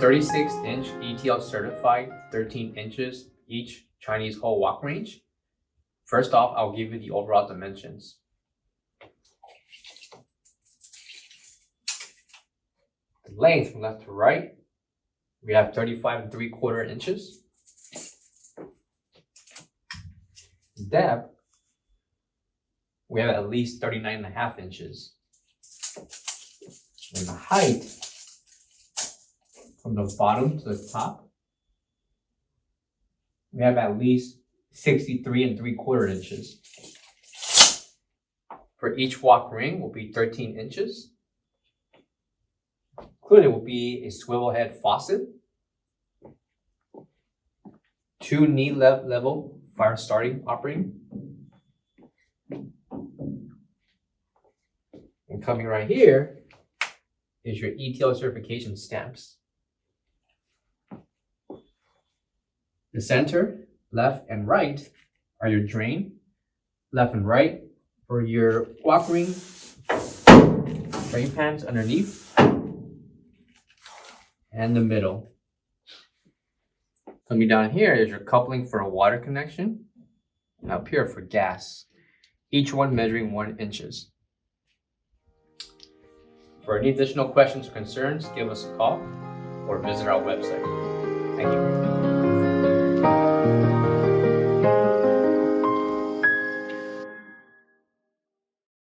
36-inch ETL certified 13 inches each Chinese hole walk range. First off, I'll give you the overall dimensions. The length from left to right, we have 35 3/4 inches. Depth, we have at least 39.5 inches. And the height, from the bottom to the top, we have at least 63 3/4 inches. For each walk ring will be 13 inches. Included will be a swivel head faucet, 2 knee level fire starting operating, and coming right here is your ETL certification stamps. The center, left and right are your drain, left and right for your walk ring, drain pans underneath, and the middle. Coming down here is your coupling for a water connection, and up here for gas, each one measuring 1 inches. For any additional questions or concerns, give us a call or visit our website. Thank you.